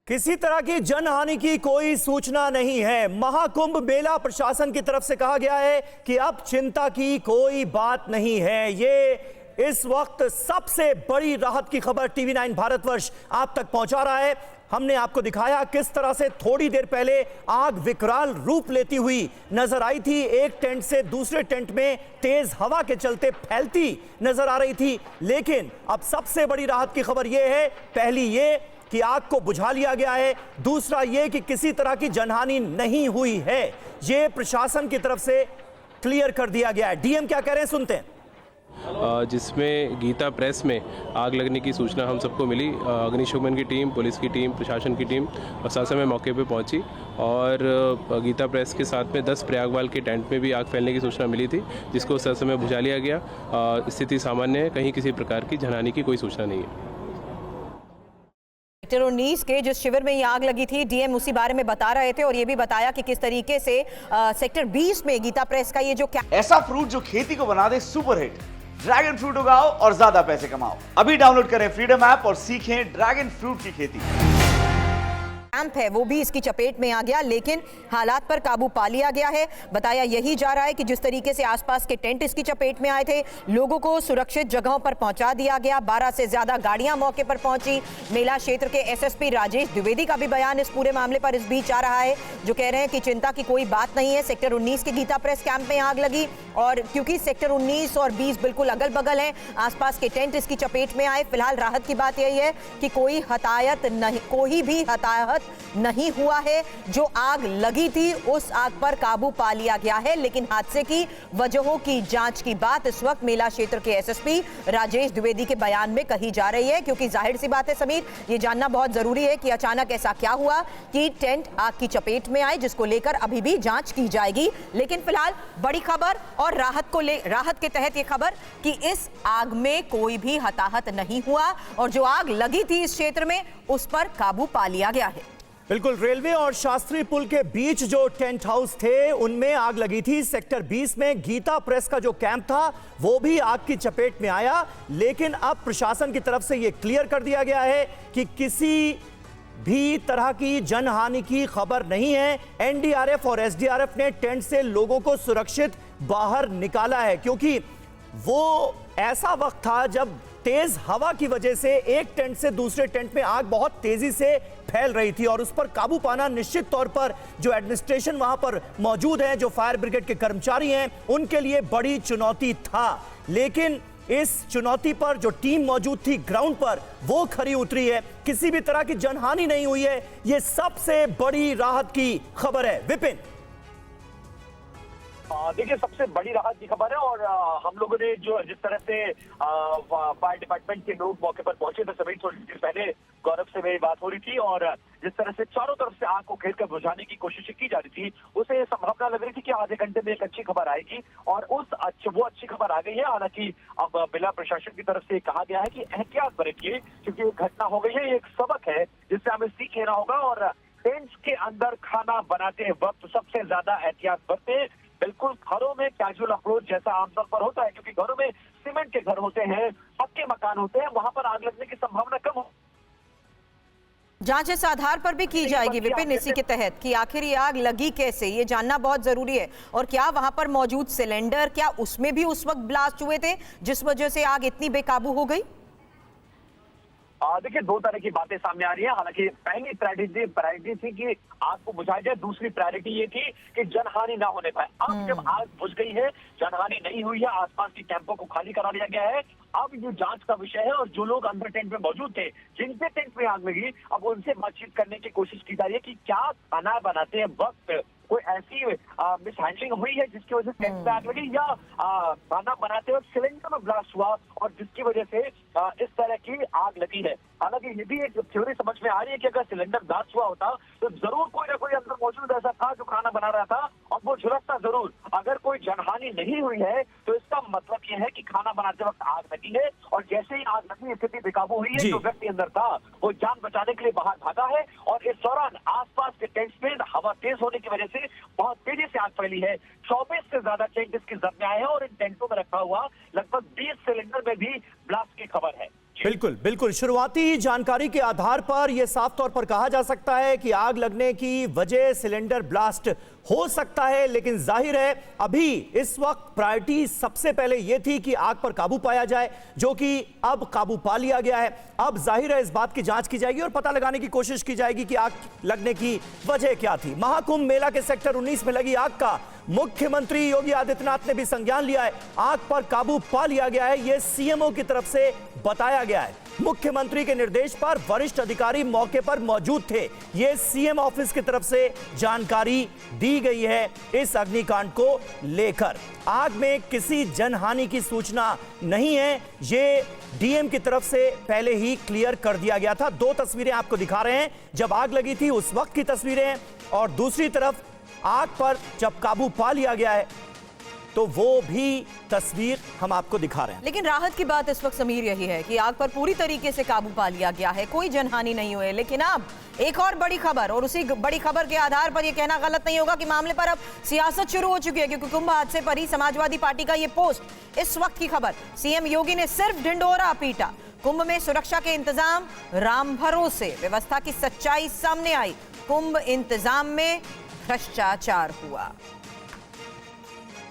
किसी तरह की जनहानि की कोई सूचना नहीं है। महाकुंभ मेला प्रशासन की तरफ से कहा गया है कि अब चिंता की कोई बात नहीं है। ये इस वक्त सबसे बड़ी राहत की खबर TV9 भारतवर्ष आप तक पहुंचा रहा है। हमने आपको दिखाया किस तरह से थोड़ी देर पहले आग विकराल रूप लेती हुई नजर आई थी। एक टेंट से दूसरे टेंट में तेज हवा के चलते फैलती नजर आ रही थी, लेकिन अब सबसे बड़ी राहत की खबर यह है, पहली ये कि आग को बुझा लिया गया है, दूसरा यह कि किसी तरह की जनहानि नहीं हुई है। यह प्रशासन की तरफ से क्लियर कर दिया गया है। डीएम क्या कह रहे हैं, सुनते हैं। जिसमें गीता प्रेस में आग लगने की सूचना हम सबको मिली। अग्निशमन की टीम, पुलिस की टीम, प्रशासन की टीम और साथ समय मौके पे पहुंची और गीता प्रेस के साथ में 10 प्रयागवाल के टेंट में भी आग फैलने की सूचना मिली थी, जिसको उस समय बुझा लिया गया। स्थिति सामान्य है, कहीं किसी प्रकार की जनहानि की कोई सूचना नहीं है। सेक्टर 19 के जिस शिविर में ये आग लगी थी, डीएम उसी बारे में बता रहे थे और ये भी बताया कि किस तरीके से सेक्टर 20 में गीता प्रेस का ये जो ऐसा फ्रूट जो खेती को बना दे सुपर हिट। ड्रैगन फ्रूट उगाओ और ज्यादा पैसे कमाओ। अभी डाउनलोड करें फ्रीडम ऐप और सीखें ड्रैगन फ्रूट की खेती। कैंप है वो भी इसकी चपेट में आ गया, लेकिन हालात पर काबू पा लिया गया है। बताया यही जा रहा है कि जिस तरीके से आसपास के टेंट इसकी चपेट में आए थे, लोगों को सुरक्षित जगहों पर पहुंचा दिया गया। 12 से ज्यादा गाड़ियां मौके पर पहुंची। मेला क्षेत्र के एसएसपी राजेश द्विवेदी का भी बयान इस पूरे मामले पर इस बीच आ रहा है, जो कह रहे हैं कि चिंता की कोई बात नहीं है। सेक्टर 19 के गीता प्रेस कैंप में आग लगी और क्योंकि सेक्टर 19 और 20 बिल्कुल अगल बगल हैं, आसपास के टेंट इसकी चपेट में आए। फिलहाल राहत की बात यही है कि कोई भी हताहत नहीं हुआ है। जो आग लगी थी उस आग पर काबू पा लिया गया है, लेकिन हादसे की वजहों की जांच की बात इस वक्त मेला क्षेत्र के एसएसपी राजेश द्विवेदी के बयान में कही जा रही है। क्योंकि जाहिर सी बात है समीर, ये जानना बहुत जरूरी है कि अचानक ऐसा क्या हुआ कि टेंट आग की चपेट में आए, जिसको लेकर अभी भी जांच की जाएगी। लेकिन फिलहाल बड़ी खबर और राहत के तहत ये खबर कि इस आग में कोई भी हताहत नहीं हुआ और जो आग लगी थी इस क्षेत्र में उस पर काबू पा लिया गया है। बिल्कुल, रेलवे और शास्त्री पुल के बीच जो टेंट हाउस थे उनमें आग लगी थी। सेक्टर 20 में गीता प्रेस का जो कैंप था वो भी आग की चपेट में आया, लेकिन अब प्रशासन की तरफ से यह क्लियर कर दिया गया है कि किसी भी तरह की जनहानि की खबर नहीं है। एनडीआरएफ और एसडीआरएफ ने टेंट से लोगों को सुरक्षित बाहर निकाला है, क्योंकि वो ऐसा वक्त था जब तेज हवा की वजह से एक टेंट से दूसरे टेंट में आग बहुत तेजी से फैल रही थी और उस पर काबू पाना निश्चित तौर पर जो एडमिनिस्ट्रेशन वहां पर मौजूद है, जो फायर ब्रिगेड के कर्मचारी हैं, उनके लिए बड़ी चुनौती था। लेकिन इस चुनौती पर जो टीम मौजूद थी ग्राउंड पर, वो खरी उतरी है। किसी भी तरह की जनहानि नहीं हुई है। यह सबसे बड़ी राहत की खबर है। विपिन, देखिए, सबसे बड़ी राहत की खबर है और हम लोगों ने जो जिस तरह से फायर डिपार्टमेंट के लोग मौके पर पहुंचे थे, सभी थोड़ी देर पहले गौरव से मेरी बात हो रही थी और जिस तरह से चारों तरफ से आग को घेर कर बुझाने की कोशिश की जा रही थी, उसे संभावना लग रही थी कि आधे घंटे में एक अच्छी खबर आएगी और वो अच्छी खबर आ गई है। हालांकि अब मेला प्रशासन की तरफ से कहा गया है कि एहतियात बरतिए, क्योंकि एक घटना हो गई है, एक सबक है जिससे हमें सीख लेना होगा और टेंट्स के अंदर खाना बनाते वक्त सबसे ज्यादा एहतियात बरतें। बिल्कुल घरों में कैजुअल अप्रोच जैसा आमतौर पर होता है, क्योंकि घरों में सीमेंट के घर होते हैं, पक्के मकान होते हैं, वहां पर आग लगने की संभावना कम हो। जांच इस आधार पर भी की जाएगी विपिन इसी के तहत कि आखिर ये आग लगी कैसे, ये जानना बहुत जरूरी है। और क्या वहां पर मौजूद सिलेंडर, क्या उसमें भी उस वक्त ब्लास्ट हुए थे जिस वजह से आग इतनी बेकाबू हो गई? देखिए, दो तरह की बातें सामने आ रही है। हालांकि पहली प्रायोरिटी थी कि आग को बुझाया जाए, दूसरी प्रायोरिटी ये थी कि जनहानि ना होने पाए। अब जब आग बुझ गई है, जनहानि नहीं हुई है, आसपास के कैंपों को खाली करा दिया गया है, अब ये जांच का विषय है और जो लोग अंदर टेंट में मौजूद थे, जिनके टेंट में आग लगी, अब उनसे बातचीत करने की कोशिश की जा रही है कि क्या खाना बनाते हैं वक्त कोई ऐसी मिसहैंडलिंग हुई है जिसकी वजह से टेंट में आग लगी, या खाना बनाते वक्त सिलेंडर में ब्लास्ट हुआ और जिसकी वजह से इस तरह की आग लगी है। हालांकि ये भी एक थ्योरी समझ में आ रही है कि अगर सिलेंडर ब्लास्ट हुआ होता तो जरूर कोई ना कोई अंदर मौजूद ऐसा था जो खाना बना रहा था और वो झुलसता जरूर। अगर कोई जनहानि नहीं हुई है तो इसका मतलब ये है कि खाना बनाते वक्त आग लगी है और जैसे ही आग लगी स्थिति बेकाबू हुई है, जो व्यक्ति अंदर था वो जान बचाने के लिए बाहर भागा है और इस दौरान आसपास के टेंट्स में हवा तेज होने की वजह से बहुत तेजी से आग फैली है। 24 से ज्यादा टेंट इसकी जद में आए हैं और इन टेंटों में रखा हुआ लगभग 20 सिलेंडर में भी ब्लास्ट की खबर है। जी। बिल्कुल बिल्कुल, शुरुआती जानकारी के आधार पर यह साफ तौर पर कहा जा सकता है कि आग लगने की वजह सिलेंडर ब्लास्ट हो सकता है, लेकिन जाहिर है अभी इस वक्त प्रायोरिटी सबसे पहले यह थी कि आग पर काबू पाया जाए, जो कि अब काबू पा लिया गया है। अब जाहिर है इस बात की जांच की जाएगी और पता लगाने की कोशिश की जाएगी कि आग लगने की वजह क्या थी। महाकुंभ मेला के सेक्टर 19 में लगी आग का मुख्यमंत्री योगी आदित्यनाथ ने भी संज्ञान लिया है। आग पर काबू पा लिया गया है, यह सीएमओ की तरफ से बताया गया है। मुख्यमंत्री के निर्देश पर वरिष्ठ अधिकारी मौके पर मौजूद थे। यह सीएम ऑफिस की तरफ से जानकारी दी गई है इस अग्निकांड को लेकर। आग में किसी जनहानि की सूचना नहीं है, ये डीएम की तरफ से पहले ही क्लियर कर दिया गया था। दो तस्वीरें आपको दिखा रहे हैं, जब आग लगी थी उस वक्त की तस्वीरें, और दूसरी तरफ आग पर जब काबू पा लिया गया है तो वो भी तस्वीर हम आपको दिखा रहे हैं। लेकिन राहत की बात इस वक्त समीर यही है कि आग पर पूरी तरीके से काबू पा लिया गया है, कोई जनहानि नहीं हुई। लेकिन अब एक और बड़ी खबर, और उसी बड़ी खबर के आधार पर यह कहना गलत नहीं होगा कि मामले पर अब सियासत शुरू हो चुकी है, क्योंकि कुंभ हादसे पर ही समाजवादी पार्टी का यह पोस्ट। इस वक्त की खबर, सीएम योगी ने सिर्फ ढिंढोरा पीटा, कुंभ में सुरक्षा के इंतजाम राम भरोसे, व्यवस्था की सच्चाई सामने आई, कुंभ इंतजाम में भ्रष्टाचार हुआ।